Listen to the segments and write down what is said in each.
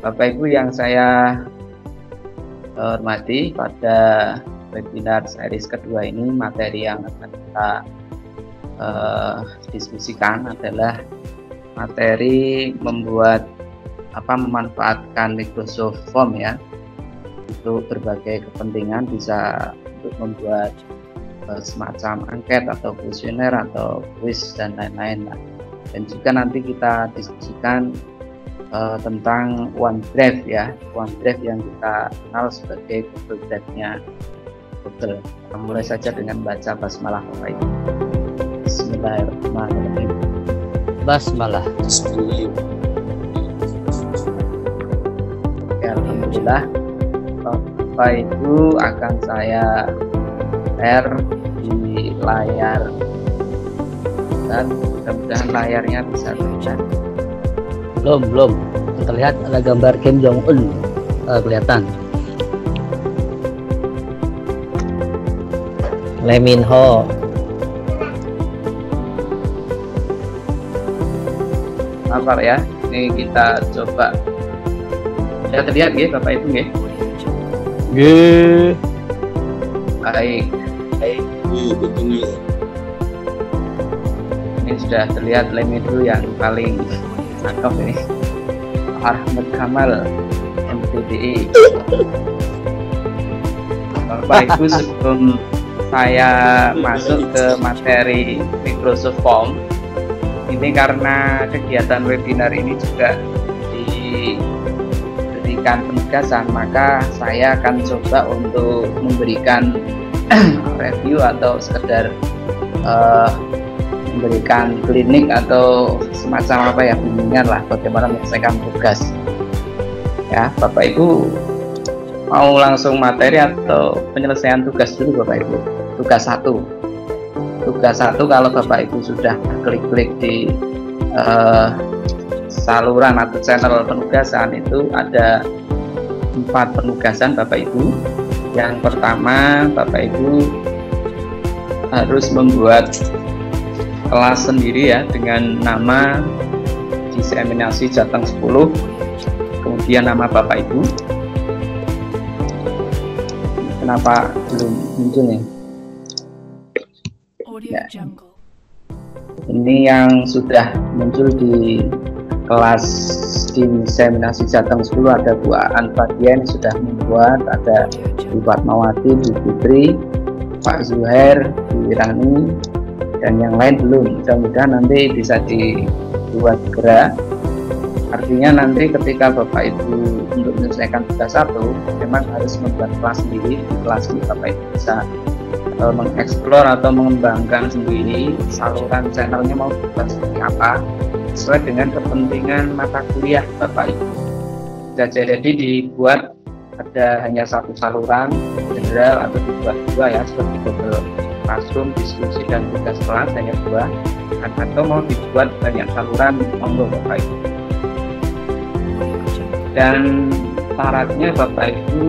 Bapak Ibu yang saya hormati, pada webinar series kedua ini materi yang akan kita diskusikan adalah materi memanfaatkan Microsoft Form ya untuk berbagai kepentingan, bisa untuk membuat semacam angket atau kuesioner atau kuis dan lain-lain lah. Dan juga nanti kita diskusikan tentang OneDrive ya, OneDrive yang kita kenal sebagai Google Drive-nya Google. Kita mulai saja dengan baca basmalah Bapak Ibu. Bismillahirrahmanirrahim. Basmalah. Ya, alhamdulillah, Bapak Ibu akan saya share di layar dan mudah-mudahan layarnya bisa terlihat. Belum terlihat, ada gambar Kim Jong Un kelihatan. Lee Min Ho. Sabar ya, ini kita coba. Sudah terlihat ya Bapak Ibu ya? Baik. Ini sudah terlihat Lee Min Ho yang paling cakep ini, Ahmad Kamal MTDI. Bapak Ibu, sebelum saya masuk ke materi Microsoft Form, ini karena kegiatan webinar ini juga diberikan penugasan, maka saya akan coba untuk memberikan review atau sekedar memberikan klinik atau semacam bimbingan lah bagaimana menyelesaikan tugas ya. Bapak Ibu mau langsung materi atau penyelesaian tugas dulu Bapak Ibu? Tugas satu kalau Bapak Ibu sudah klik di saluran atau channel penugasan, itu ada 4 penugasan Bapak Ibu. Yang pertama, Bapak Ibu harus membuat kelas sendiri ya, dengan nama diseminasi Jateng 10, kemudian nama Bapak Ibu. Kenapa belum muncul nih? Ya. Ini yang sudah muncul di kelas diseminasi Jateng 10, ada Bu Aan Fadia yang sudah membuat, ada Bu Fatmawati, Bu Putri, Pak Zuhair, Bu Irani, dan yang lain belum. Mudah-mudahan nanti bisa dibuat segera. Artinya nanti ketika Bapak Ibu untuk menyelesaikan tugas 1 memang harus membuat kelas sendiri. Di kelas ini Bapak Ibu bisa mengeksplor atau mengembangkan sendiri saluran channelnya mau dibuat seperti apa sesuai dengan kepentingan mata kuliah Bapak Ibu. Jadi dibuat ada hanya satu saluran general atau dibuat 2 ya, seperti Google Classroom, diskusi dan tugas kelas hanya 2, atau mau dibuat banyak saluran, monggo Bapak Ibu. Dan syaratnya Bapak Ibu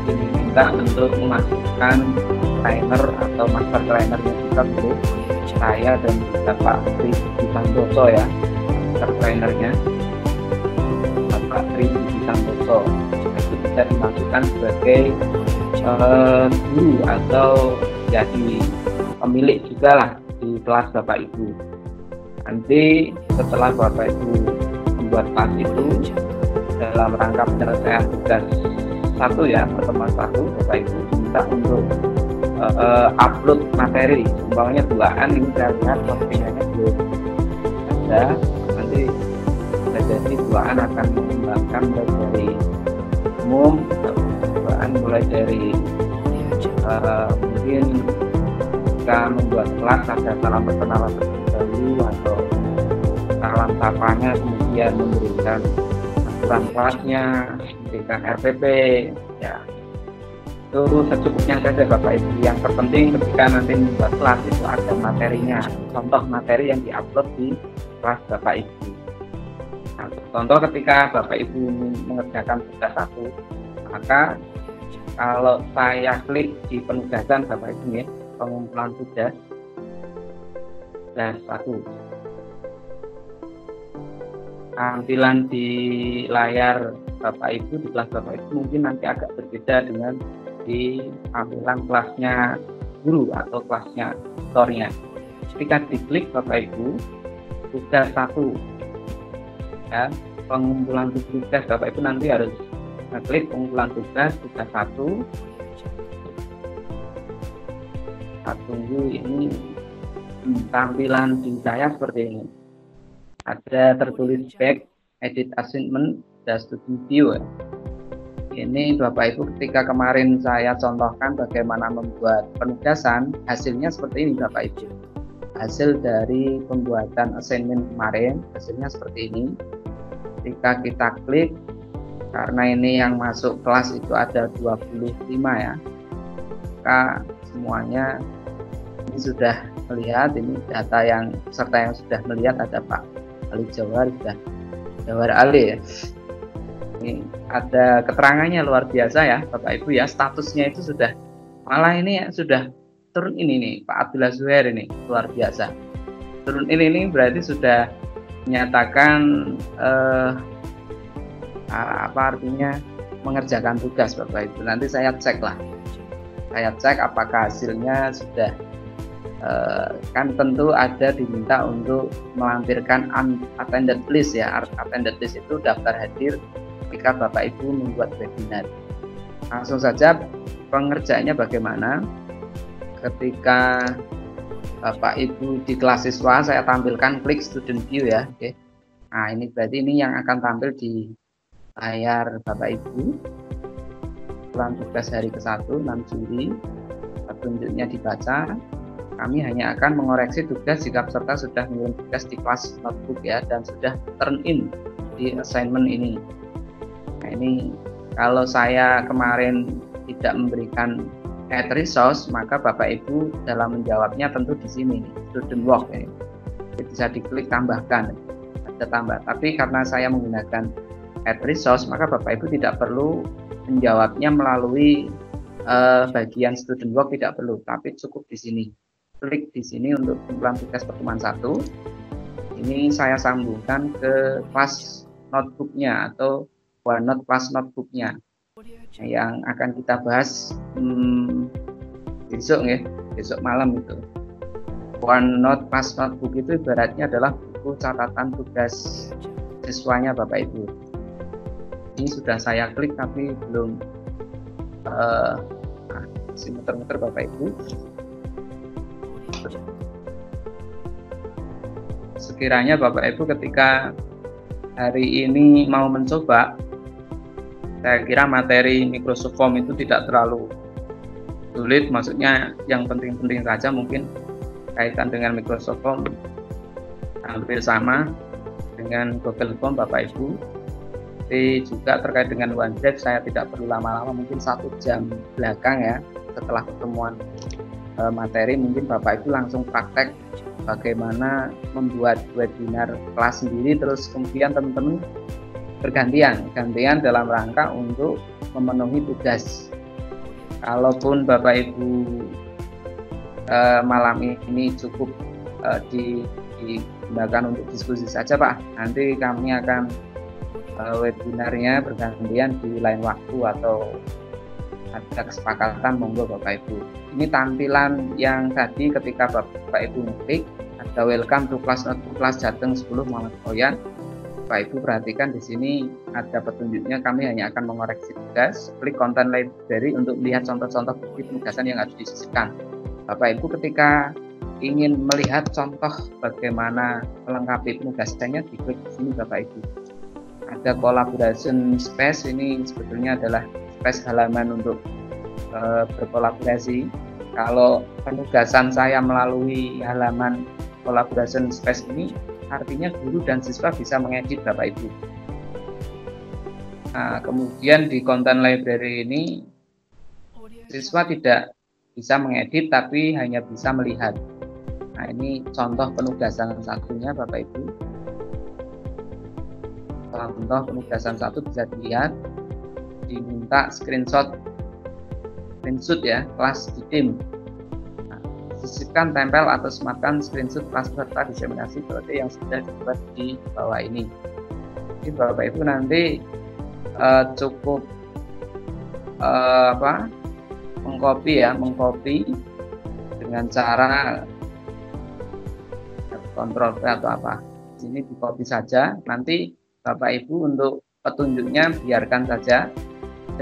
diminta untuk memasukkan trainer atau master trainernya kita dulu, saya dan Bapak Tri Santoso ya, master trainernya Bapak Tri Santoso, itu bisa dimasukkan sebagai guru atau jadi pemilik juga lah di kelas Bapak Ibu. Nanti setelah Bapak Ibu membuat kelas itu dalam rangka penyelesaian tugas 1 ya, pertemuan 1, Bapak Ibu diminta untuk upload materi. Umpamanya duaan, ini saya lihat postingannya belum ada, nanti jadi duaan akan mengembangkan mulai dari umum, duaan mulai dari mungkin kita membuat kelas ada salam perkenalan terlebih dahulu atau salam sapanya, kemudian memberikan aturan kelasnya, memberikan RPP ya, itu secukupnya saja Bapak Ibu. Yang terpenting ketika nanti membuat kelas itu ada materinya, contoh materi yang diupload di kelas Bapak Ibu. Nah, contoh ketika Bapak Ibu mengerjakan tugas 1, maka kalau saya klik di penugasan Bapak Ibu ya, pengumpulan tugas 1, tampilan di layar Bapak Ibu, di kelas Bapak Ibu mungkin nanti agak berbeda dengan di tampilan kelasnya guru atau kelasnya tutornya. Ketika diklik Bapak Ibu, tugas 1 ya, pengumpulan tugas Bapak Ibu nanti harus klik pengumpulan tugas 1. Tunggu, ini tampilan di saya seperti ini. Ada tertulis back, edit assignment, dan student view. Ini Bapak Ibu ketika kemarin saya contohkan bagaimana membuat penugasan, hasilnya seperti ini Bapak Ibu. Hasil dari pembuatan assignment kemarin, hasilnya seperti ini. Ketika kita klik, karena ini yang masuk kelas itu ada 25 ya, maka semuanya ini sudah melihat, ini data yang peserta yang sudah melihat ada Pak Ali Jawar, sudah Jawar Ali ya. Ini ada keterangannya luar biasa ya Bapak Ibu ya, statusnya itu sudah, malah ini ya, sudah turun ini nih Pak Abdullah Zuhair, ini luar biasa. Turun ini berarti sudah menyatakan apa artinya mengerjakan tugas Bapak Ibu. Nanti saya cek lah, saya cek apakah hasilnya sudah kan tentu ada diminta untuk melampirkan attended list ya. Attended list itu daftar hadir ketika Bapak Ibu membuat webinar. Langsung saja pengerjaannya bagaimana. Ketika Bapak Ibu di kelas siswa, saya tampilkan klik student view ya. Oke. Nah ini berarti ini yang akan tampil di layar Bapak Ibu. Pelan tugas hari ke-1 6 Juli, petunjuknya dibaca. Kami hanya akan mengoreksi tugas jika peserta sudah mengirim tugas di kelas notebook ya, dan sudah turn in di assignment ini. Nah ini kalau saya kemarin tidak memberikan add resource, maka Bapak Ibu dalam menjawabnya tentu di sini student work ya. Bisa diklik tambahkan, ada tambah. Tapi karena saya menggunakan add resource, maka Bapak Ibu tidak perlu menjawabnya melalui bagian student work, tidak perlu, tapi cukup di sini. Klik di sini untuk kumpulan tugas pertemuan 1. Ini saya sambungkan ke kelas notebooknya atau OneNote kelas notebooknya yang akan kita bahas besok ya, besok malam itu. OneNote kelas notebook itu ibaratnya adalah buku catatan tugas siswanya Bapak Ibu. Ini sudah saya klik tapi belum masih muter-muter Bapak Ibu. Sekiranya Bapak Ibu ketika hari ini mau mencoba, saya kira materi Microsoft Form itu tidak terlalu sulit, maksudnya yang penting-penting saja mungkin kaitan dengan Microsoft Form hampir sama dengan Google Form Bapak Ibu. Tapi juga terkait dengan OneDrive saya tidak perlu lama-lama, mungkin 1 jam belakang ya setelah pertemuan materi, mungkin Bapak Ibu langsung praktek bagaimana membuat webinar kelas sendiri, terus kemudian teman-teman gantian dalam rangka untuk memenuhi tugas. Kalaupun Bapak Ibu malam ini cukup digunakan untuk diskusi saja Pak, nanti kami akan webinarnya bergantian di lain waktu atau ada kesepakatan, monggo Bapak Ibu. Ini tampilan yang tadi ketika Bapak Ibu ngeklik ada welcome to class notebook kelas Jateng 10 Muhammad Boyan. Bapak Ibu perhatikan di sini ada petunjuknya, kami hanya akan mengoreksi tugas. Klik content library untuk melihat contoh-contoh bukti penugasan yang harus disisihkan. Bapak Ibu ketika ingin melihat contoh bagaimana melengkapi penugasannya, diklik di sini Bapak Ibu. Ada collaboration space, ini sebetulnya adalah space halaman untuk berkolaborasi. Kalau penugasan saya melalui halaman collaboration space ini, artinya guru dan siswa bisa mengedit Bapak Ibu. Nah, kemudian di content library ini siswa tidak bisa mengedit tapi hanya bisa melihat. Nah ini contoh penugasan satunya Bapak Ibu. Contoh penugasan 1 bisa dilihat, diminta screenshot ya, kelas di tim. Nah, sisipkan, tempel atau sematkan screenshot kelas peserta diseminasi seperti yang sudah dibuat di bawah ini. Jadi Bapak Ibu nanti cukup mengcopy dengan cara kontrol V atau apa. Sini di copy saja. Nanti Bapak Ibu untuk petunjuknya biarkan saja,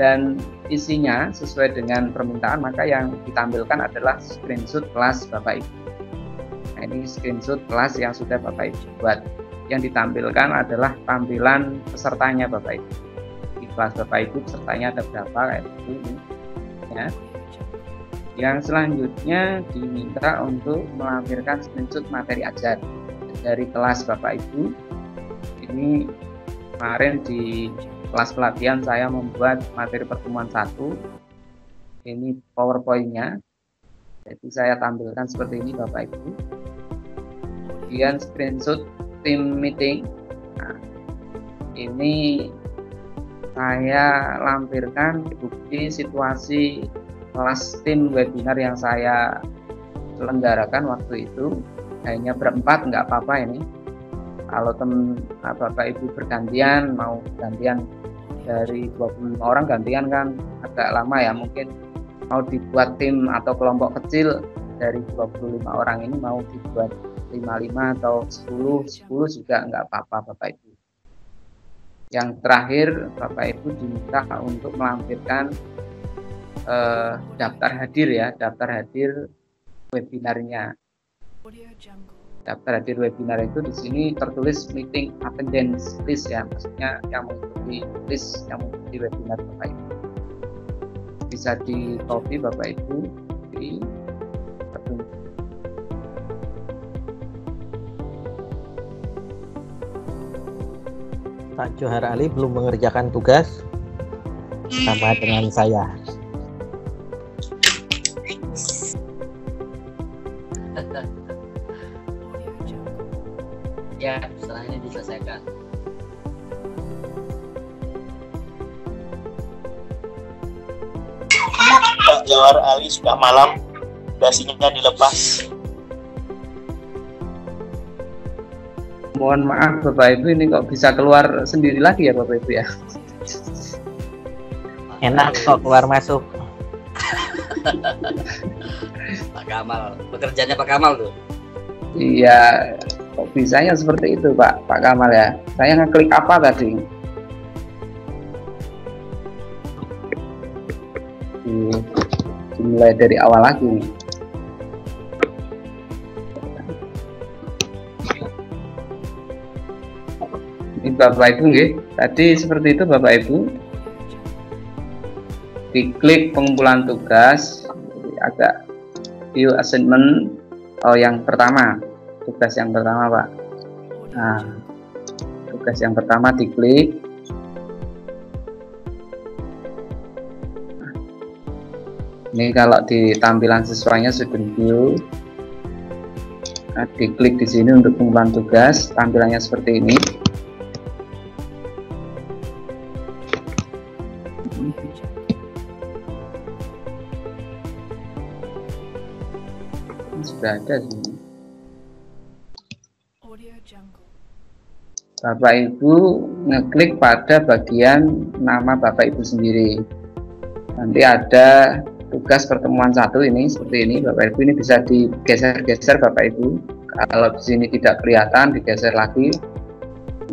dan isinya sesuai dengan permintaan, maka yang ditampilkan adalah screenshot kelas Bapak Ibu. Nah, ini screenshot kelas yang sudah Bapak Ibu buat. Yang ditampilkan adalah tampilan pesertanya Bapak Ibu. Di kelas Bapak Ibu pesertanya ada berapa kayak gitu ya. Yang selanjutnya diminta untuk melampirkan screenshot materi ajar dari kelas Bapak Ibu. Ini kemarin di kelas pelatihan saya membuat materi pertemuan 1. Ini PowerPoint-nya. Jadi saya tampilkan seperti ini Bapak Ibu. Kemudian screenshot tim meeting. Nah, ini saya lampirkan bukti situasi kelas tim webinar yang saya selenggarakan waktu itu. Hanya berempat, nggak apa-apa ini. Kalau Bapak Ibu bergantian, mau gantian dari 25 orang gantian kan agak lama ya, mungkin mau dibuat tim atau kelompok kecil dari 25 orang ini mau dibuat 55 atau 10 juga nggak apa-apa Bapak Ibu. Yang terakhir Bapak Ibu diminta untuk melampirkan daftar hadir ya, daftar hadir webinarnya. Daftar hadir webinar itu di sini tertulis meeting attendance list ya, maksudnya yang mengikuti list yang mengikuti webinar Bapak Ibu. Bisa di copy Bapak Ibu di Pak Johar Ali belum mengerjakan tugas sama dengan saya. Ya, setelah ini diselesaikan. Pak Johar Ali sudah malam, dasinya dilepas. Mohon maaf Bapak Ibu, ini kok bisa keluar sendiri lagi ya Bapak Ibu ya. Enak kok keluar masuk. Pak Kamal, pekerjaannya Pak Kamal tuh. Iya, kok bisanya seperti itu Pak Kamal ya. Saya ngeklik apa tadi? Dimulai dari awal lagi nih. Ini Bapak Ibu nggih. Tadi seperti itu Bapak Ibu. Diklik pengumpulan tugas, agak view assignment. Oh, yang pertama, tugas yang pertama Pak. Nah, tugas yang pertama diklik. Ini kalau di tampilan siswanya student view. Nah, diklik di sini untuk pengumpulan tugas, tampilannya seperti ini. Sudah ada sini. Bapak Ibu ngeklik pada bagian nama Bapak Ibu sendiri. Nanti ada tugas pertemuan 1 ini seperti ini Bapak Ibu, ini bisa digeser-geser Bapak Ibu. Kalau di sini tidak kelihatan, digeser lagi.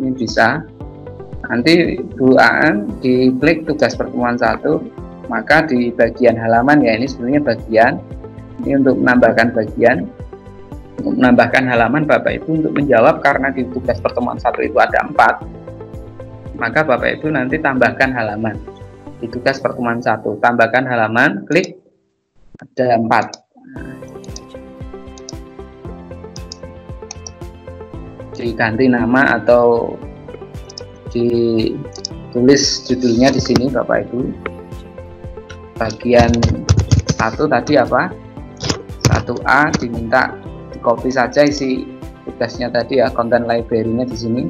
Ini bisa. Nanti Bu Aan diklik tugas pertemuan 1, maka di bagian halaman ya, ini sebenarnya bagian. Ini untuk menambahkan bagian, untuk menambahkan halaman Bapak Ibu untuk menjawab, karena di tugas pertemuan 1 itu ada 4, maka Bapak Ibu nanti tambahkan halaman. Di tugas pertemuan 1, tambahkan halaman, klik, ada 4. Diganti nama atau ditulis judulnya di sini Bapak Ibu. Bagian 1 tadi apa? 1A diminta di copy saja isi tugasnya tadi ya, content library-nya di sini.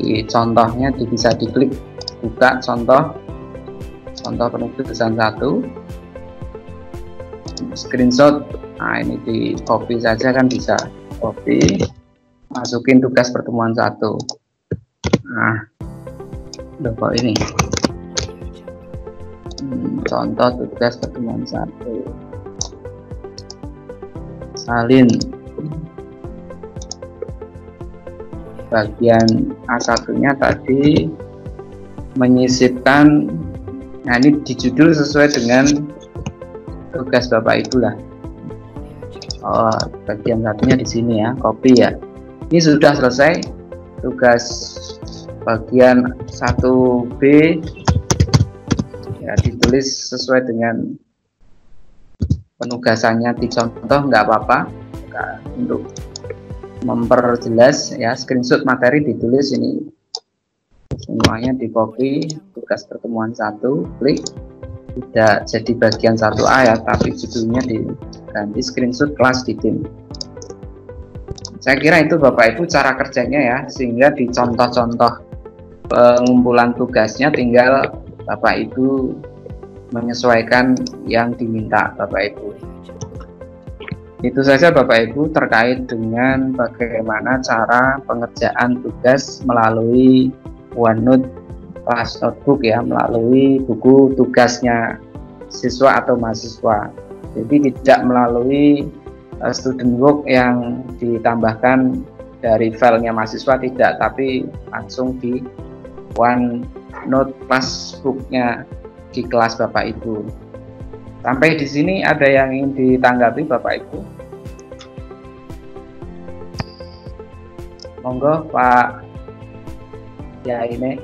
Di contohnya bisa diklik buka contoh penulisan 1, screenshot. Nah, ini di copy saja kan, bisa copy, masukin tugas pertemuan 1. Nah, udah kok ini. Contoh tugas pertemuan 1. Salin. Bagian A1-nya tadi menyisipkan, nah ini di judul sesuai dengan tugas Bapak Ibu lah. Oh, bagian satunya di sini ya, copy ya. Ini sudah selesai tugas bagian 1B ya, ditulis sesuai dengan penugasannya, dicontoh nggak apa-apa. Untuk memperjelas ya, screenshot materi ditulis ini semuanya, di copy tugas pertemuan 1, klik, tidak jadi bagian 1A ya, tapi judulnya diganti screenshot kelas di tim. Saya kira itu Bapak Ibu cara kerjanya ya, sehingga di contoh-contoh pengumpulan tugasnya tinggal Bapak Ibu menyesuaikan yang diminta Bapak Ibu. Itu saja Bapak Ibu terkait dengan bagaimana cara pengerjaan tugas melalui OneNote Class Notebook ya, melalui buku tugasnya siswa atau mahasiswa. Jadi tidak melalui student book yang ditambahkan dari filenya mahasiswa, tidak, tapi langsung di OneNote Classbook-nya di kelas Bapak Ibu. Sampai di sini ada yang ingin ditanggapi Bapak Ibu? Monggo Pak. Ya ini.